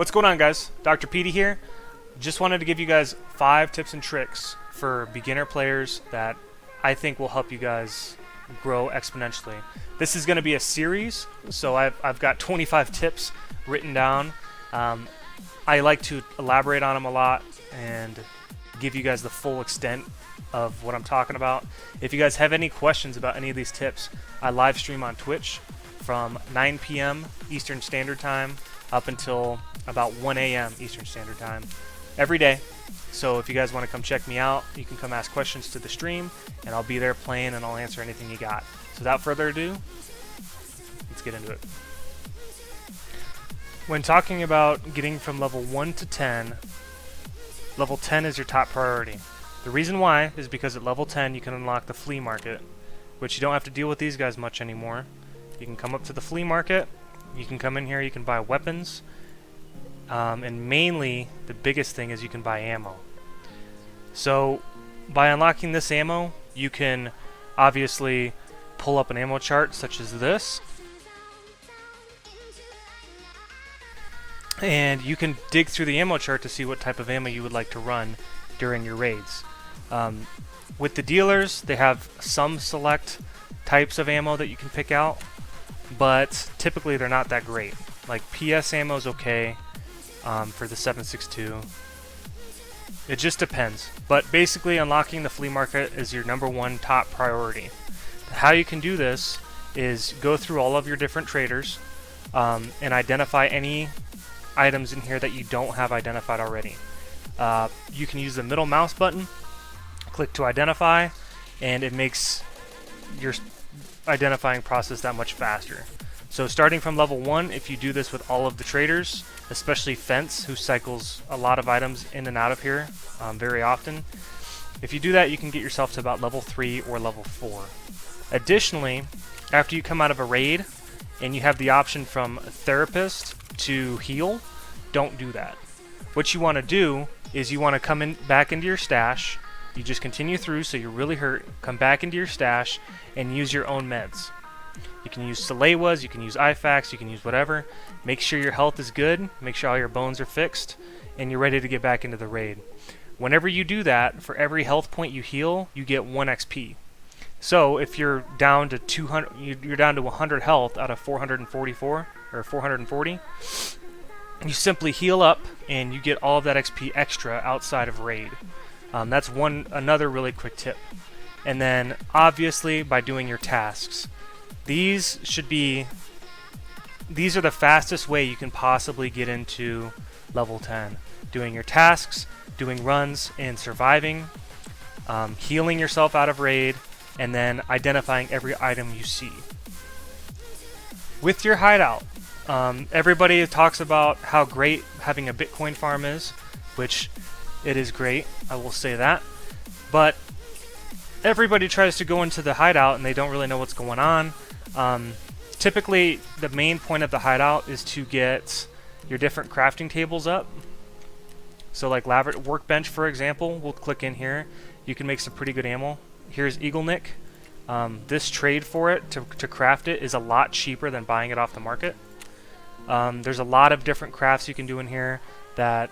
What's going on, guys? Dr. Peety here. Just wanted to give you guys 5 tips and tricks for beginner players that I think will help you guys grow exponentially. This is going to be a series, so I've got 25 tips written down. I like to elaborate on them a lot and give you guys the full extent of what I'm talking about. If you guys have any questions about any of these tips, I live stream on Twitch from 9 p.m. Eastern Standard Time up until about 1 a.m. Eastern Standard Time every day. So if you guys want to come check me out, you can come ask questions to the stream, and I'll be there playing and I'll answer anything you got. So without further ado, let's get into it. When talking about getting from level 1 to 10, level 10 is your top priority. The reason why is because at level 10 you can unlock the flea market, which you don't have to deal with these guys much anymore. You can come up to the flea market, you can come in here, you can buy weapons, and mainly the biggest thing is you can buy ammo. So by unlocking this ammo, you can obviously pull up an ammo chart such as this, and you can dig through the ammo chart to see what type of ammo you would like to run during your raids. With the dealers, they have some select types of ammo that you can pick out, but typically they're not that great. Like PS ammo is okay for the 7.62. It just depends. But basically unlocking the flea market is your #1 top priority. How you can do this is go through all of your different traders and identify any items in here that you don't have identified already. You can use the middle mouse button, click to identify, and it makes your identifying process that much faster. So starting from level 1, if you do this with all of the traders, especially Fence, who cycles a lot of items in and out of here very often, if you do that, you can get yourself to about level 3 or level 4. Additionally, after you come out of a raid and you have the option from Therapist to heal, don't do that. What you want to do is you want to come in back into your stash. You just continue through, so you're really hurt, come back into your stash and use your own meds. You can use Salewas, you can use IFAX, you can use whatever. Make sure your health is good, make sure all your bones are fixed, and you're ready to get back into the raid. Whenever you do that, for every health point you heal, you get 1 XP. So if you're down to 200, you're down to 100 health out of 444 or 440, you simply heal up and you get all of that XP extra outside of raid. That's another really quick tip. And then obviously by doing your tasks. These are the fastest way you can possibly get into level 10. Doing your tasks, doing runs and surviving, healing yourself out of raid, and then identifying every item you see. With your hideout, everybody talks about how great having a Bitcoin farm is, which it is great, I will say that. But everybody tries to go into the hideout and they don't really know what's going on. Typically, the main point of the hideout is to get your different crafting tables up. So like Workbench, for example, we'll click in here. You can make some pretty good ammo. Here's Eagle Nick. This trade for it, to craft it, is a lot cheaper than buying it off the market. There's a lot of different crafts you can do in here that,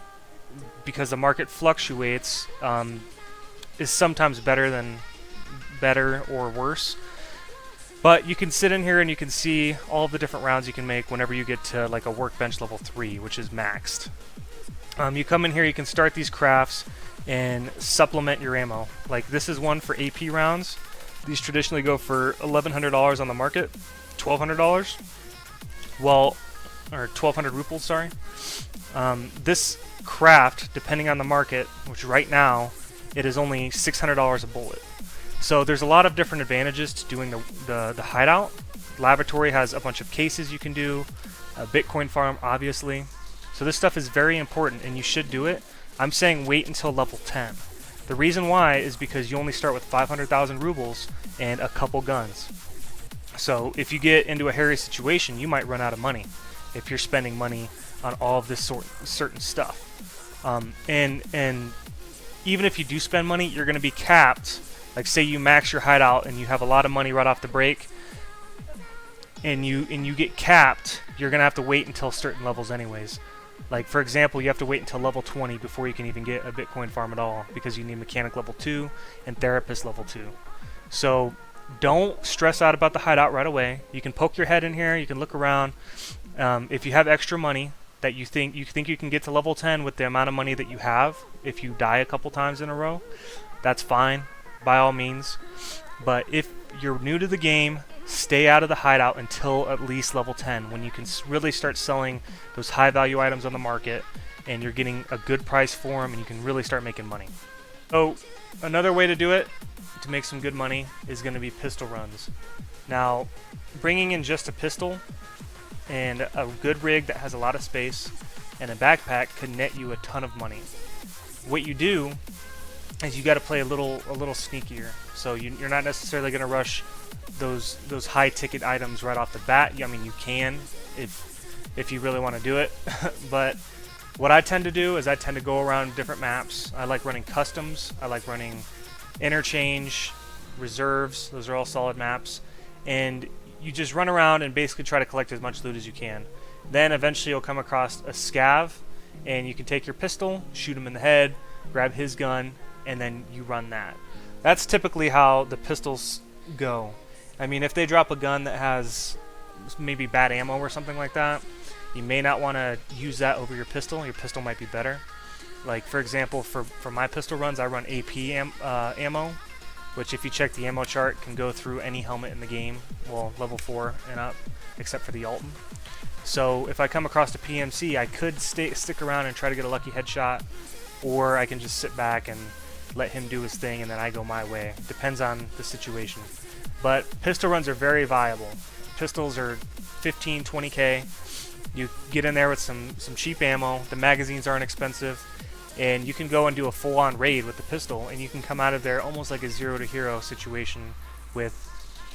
because the market fluctuates, is sometimes better or worse. But you can sit in here and you can see all of the different rounds you can make whenever you get to like a Workbench level 3, which is maxed. You come in here, you can start these crafts and supplement your ammo. Like this is one for AP rounds. These traditionally go for $1,100 on the market, $1,200. Well, or 1,200 rupees, sorry. This craft, depending on the market, which right now it is only $600 a bullet. So there's a lot of different advantages to doing the hideout. Laboratory has a bunch of cases you can do, a Bitcoin farm obviously. So this stuff is very important and you should do it. I'm saying wait until level 10. The reason why is because you only start with 500,000 rubles and a couple guns. So if you get into a hairy situation, you might run out of money if you're spending money on all of this certain stuff. And even if you do spend money, you're going to be capped. Like say you max your hideout and you have a lot of money right off the break, and you get capped, you're gonna have to wait until certain levels anyways. Like, for example, you have to wait until level 20 before you can even get a Bitcoin farm at all, because you need mechanic level 2 and therapist level 2. So don't stress out about the hideout right away. You can poke your head in here, you can look around. If you have extra money that you think you can get to level 10 with the amount of money that you have, if you die a couple times in a row, that's fine, by all means. But if you're new to the game, stay out of the hideout until at least level 10, when you can really start selling those high value items on the market and you're getting a good price for them and you can really start making money. So another way to do it, to make some good money, is going to be pistol runs. Now, bringing in just a pistol and a good rig that has a lot of space and a backpack could net you a ton of money. What you do is you got to play a little sneakier. So you're not necessarily going to rush those high ticket items right off the bat. I mean, you can if you really want to do it. But what I tend to do is I tend to go around different maps. I like running customs. I like running interchange, reserves. Those are all solid maps. And you just run around and basically try to collect as much loot as you can. Then eventually you'll come across a scav, and you can take your pistol, shoot him in the head, grab his gun, and then you run that. That's typically how the pistols go. I mean, if they drop a gun that has maybe bad ammo or something like that, you may not want to use that over your pistol. Your pistol might be better. Like, for example, for my pistol runs, I run AP ammo, which, if you check the ammo chart, can go through any helmet in the game, well, level 4 and up, except for the Alton. So if I come across a PMC, I could stick around and try to get a lucky headshot, or I can just sit back and let him do his thing and then I go my way. Depends on the situation. But pistol runs are very viable. Pistols are 15, 20k. You get in there with some cheap ammo. The magazines aren't expensive. And you can go and do a full-on raid with the pistol, and you can come out of there almost like a zero to hero situation with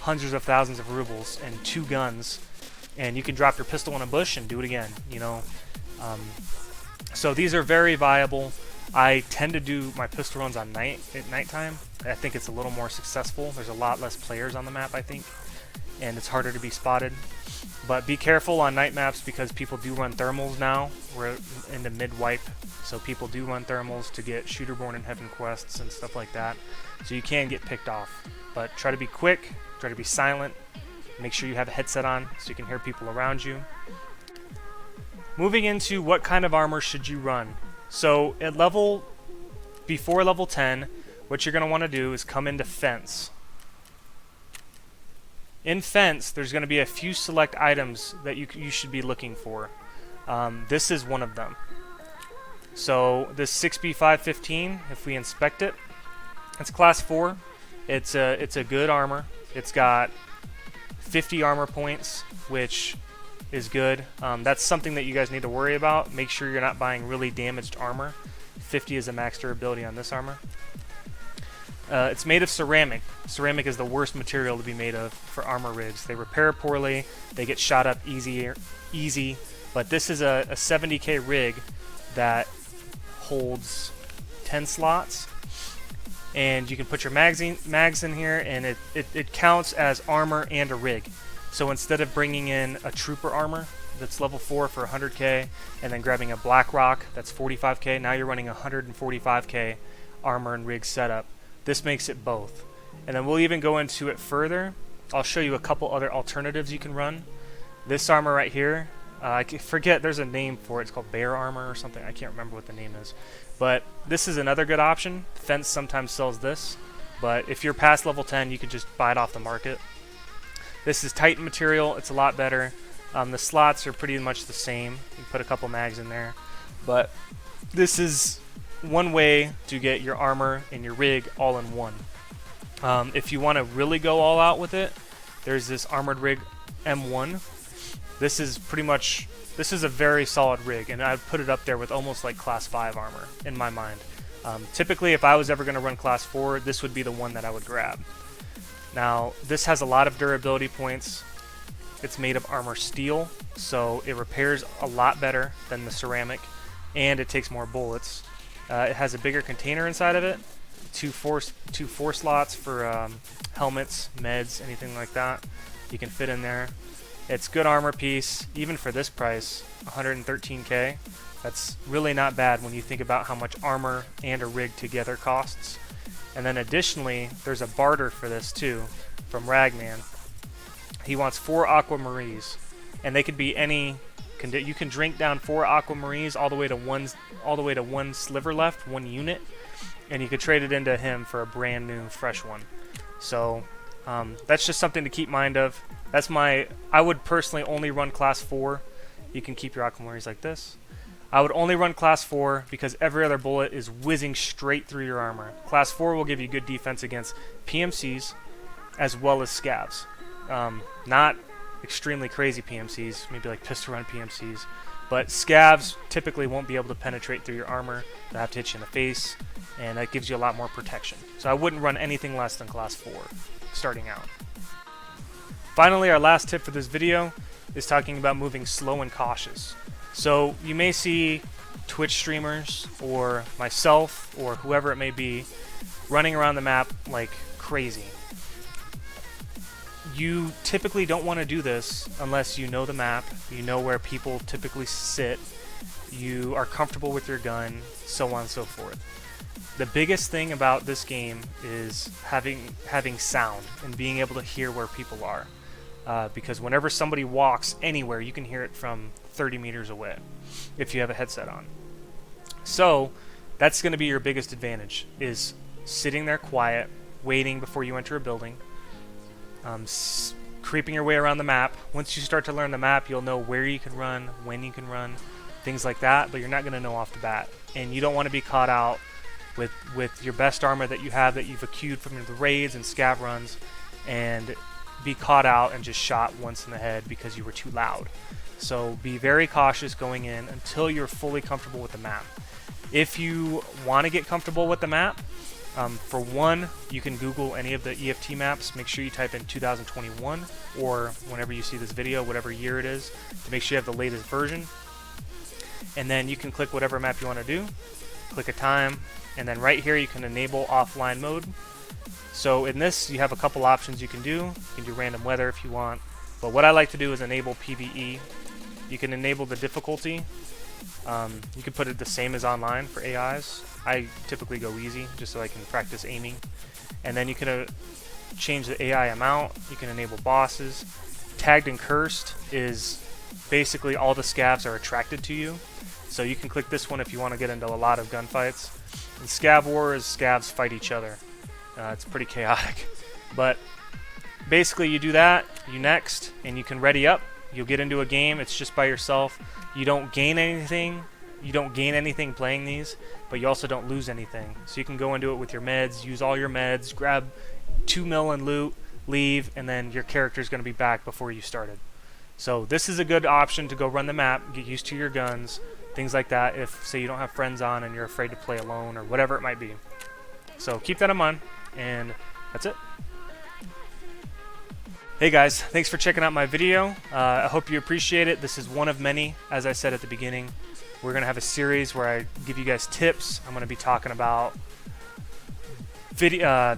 hundreds of thousands of rubles and 2 guns. And you can drop your pistol in a bush and do it again, you know. So these are very viable. I tend to do my pistol runs at nighttime. I think it's a little more successful. There's a lot less players on the map, I think, and it's harder to be spotted. But be careful on night maps, because people do run thermals now. We're in the mid-wipe, so people do run thermals to get Shooter-Born in Heaven quests and stuff like that. So you can get picked off. But try to be quick, try to be silent, make sure you have a headset on so you can hear people around you. Moving into what kind of armor should you run. So before level 10, what you're going to want to do is come into Fence. In Fence, there's going to be a few select items that you should be looking for. This is one of them. So this 6B515, if we inspect it, it's class 4. It's a good armor. It's got 50 armor points, which is good. That's something that you guys need to worry about. Make sure you're not buying really damaged armor. 50 is a max durability on this armor. It's made of ceramic. Ceramic is the worst material to be made of for armor rigs. They repair poorly, they get shot up easy, but this is a 70k rig that holds 10 slots, and you can put your mags in here, and it counts as armor and a rig. So instead of bringing in a trooper armor that's level 4 for 100k, and then grabbing a black rock that's 45k, now you're running 145k armor and rig setup. This makes it both. And then we'll even go into it further. I'll show you a couple other alternatives you can run. This armor right here, I forget, there's a name for it. It's called bear armor or something. I can't remember what the name is. But this is another good option. Fence sometimes sells this. But if you're past level 10, you can just buy it off the market. This is Titan material. It's a lot better. The slots are pretty much the same. You put a couple mags in there. But this is one way to get your armor and your rig all in one. If you want to really go all out with it, there's this armored rig M1. This is a very solid rig, and I'd put it up there with almost like class 5 armor in my mind. Typically, if I was ever going to run class 4, this would be the one that I would grab. Now, this has a lot of durability points. It's made of armor steel, so it repairs a lot better than the ceramic, and it takes more bullets. It has a bigger container inside of it, two four slots for helmets, meds, anything like that. You can fit in there. It's good armor piece, even for this price, 113k. That's really not bad when you think about how much armor and a rig together costs. And then additionally, there's a barter for this too, from Ragman. He wants 4 aquamarines, and they could be any. You can drink down 4 aquamarines all the way to one sliver left, 1 unit, and you could trade it into him for a brand new fresh one. So that's just something to keep mind of. I would personally only run class 4. You can keep your aquamarines like this. I would only run class 4 because every other bullet is whizzing straight through your armor. Class 4 will give you good defense against PMCs as well as scavs. Not extremely crazy PMCs, maybe like pistol run PMCs, but scavs typically won't be able to penetrate through your armor. They'll have to hit you in the face, and that gives you a lot more protection. So I wouldn't run anything less than class 4 starting out. Finally, our last tip for this video is talking about moving slow and cautious. So you may see Twitch streamers or myself or whoever it may be running around the map like crazy. You typically don't want to do this unless you know the map, you know where people typically sit, you are comfortable with your gun, so on and so forth. The biggest thing about this game is having sound and being able to hear where people are. Because whenever somebody walks anywhere, you can hear it from 30 meters away if you have a headset on. So that's going to be your biggest advantage, is sitting there quiet, waiting before you enter a building, creeping your way around the map. Once you start to learn the map, you'll know where you can run, when you can run, things like that, but you're not going to know off the bat. And you don't want to be caught out with your best armor that you have that you've accrued from the raids and scav runs, and be caught out and just shot once in the head because you were too loud. So be very cautious going in until you're fully comfortable with the map. If you want to get comfortable with the map, for one, you can Google any of the EFT maps. Make sure you type in 2021 or whenever you see this video, whatever year it is, to make sure you have the latest version. And then you can click whatever map you want to do, click a time, and then right here you can enable offline mode. So in this, you have a couple options you can do. You can do random weather if you want, but what I like to do is enable PvE. You can enable the difficulty. You can put it the same as online for AIs. I typically go easy just so I can practice aiming. And then you can change the AI amount. You can enable bosses. Tagged and cursed is basically all the scavs are attracted to you. So you can click this one if you want to get into a lot of gunfights. And Scav War is scavs fight each other. It's pretty chaotic. But basically you do that, you next, and you can ready up. You'll get into a game, it's just by yourself. You don't gain anything. You don't gain anything playing these, but you also don't lose anything. So you can go into it with your meds, use all your meds, grab 2 mil and loot, leave, and then your character's going to be back before you started. So this is a good option to go run the map, get used to your guns, things like that, if, say, you don't have friends on and you're afraid to play alone or whatever it might be. So keep that in mind, and that's it. Hey guys, thanks for checking out my video. I hope you appreciate it. This is one of many, as I said at the beginning. We're going to have a series where I give you guys tips. I'm going to be talking about Bitcoin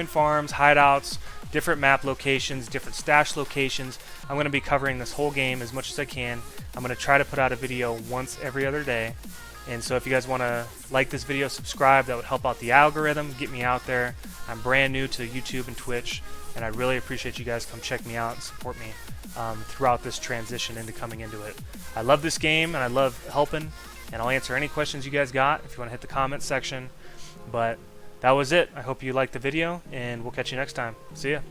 farms, hideouts, different map locations, different stash locations. I'm going to be covering this whole game as much as I can. I'm going to try to put out a video once every other day. And so if you guys want to like this video, subscribe. That would help out the algorithm, get me out there. I'm brand new to YouTube and Twitch, and I really appreciate you guys come check me out and support me throughout this transition into coming into it. I love this game, and I love helping, and I'll answer any questions you guys got if you want to hit the comment section. But that was it. I hope you liked the video, and we'll catch you next time. See ya.